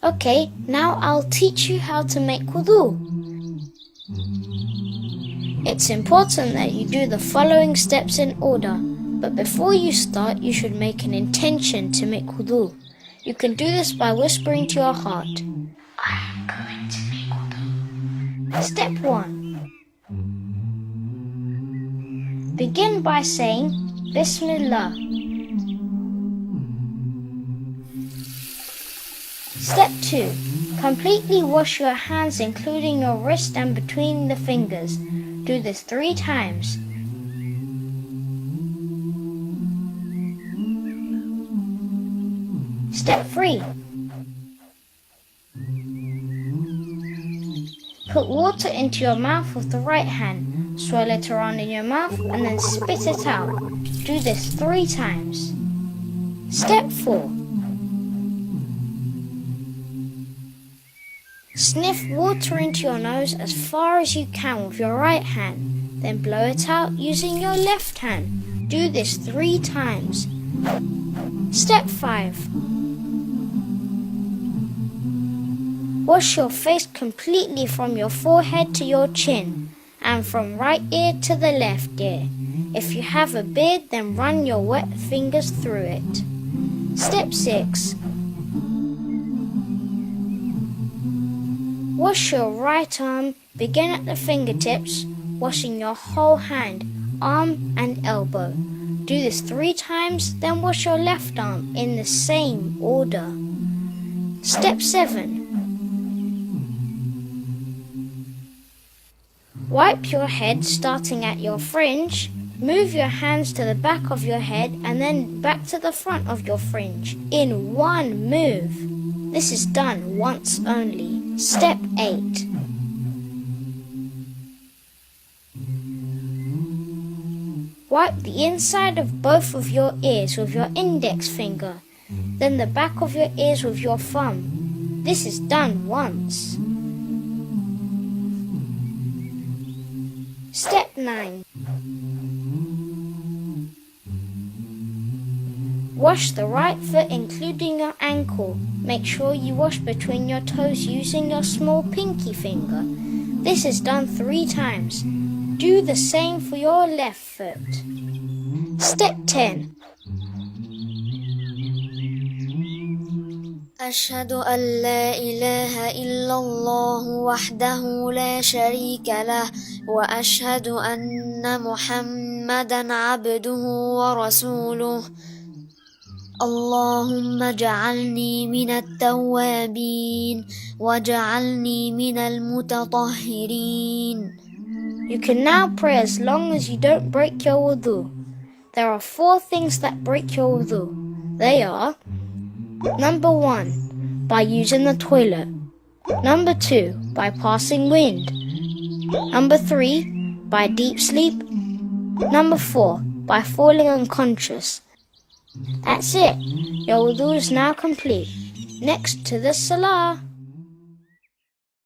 Okay, now I'll teach you how to make wudu. It's important that you do the following steps in order, but before you start, you should make an intention to make wudu. You can do this by whispering to your heart, I am going to make wudu. Step 1. Begin by saying, Bismillah. Step 2. Completely wash your hands including your wrist and between the fingers. Do this 3 times. Step 3. Put water into your mouth with the right hand. Swirl it around in your mouth and then spit it out. Do this 3 times. Step 4. Sniff water into your nose as far as you can with your right hand, then blow it out using your left hand. Do this 3 times. Step 5. Wash your face completely from your forehead to your chin, and from right ear to the left ear. If you have a beard, then run your wet fingers through it. Step 6. Wash your right arm, begin at the fingertips, washing your whole hand, arm and elbow. Do this 3 times, then wash your left arm in the same order. Step 7. Wipe your head starting at your fringe, move your hands to the back of your head and then back to the front of your fringe in one move. This is done once only. Step 8. Wipe the inside of both of your ears with your index finger, then the back of your ears with your thumb. This is done once. Step 9. Wash the right foot including your ankle. Make sure you wash between your toes using your small pinky finger. This is done 3 times. Do the same for your left foot. Step 10. أشهد أن لا إله إلا الله وحده لا شريك له وأشهد أن محمدا عبده ورسوله اللهم اجعلني من التوابين واجعلني من المتطهرين. You can now pray as long as you don't break your wudu. There are 4 things that break your wudu. They are: Number 1, by using the toilet. Number 2, by passing wind. Number 3, by deep sleep. Number 4, by falling unconscious. That's it. Your wudu is now complete. Next to the salah.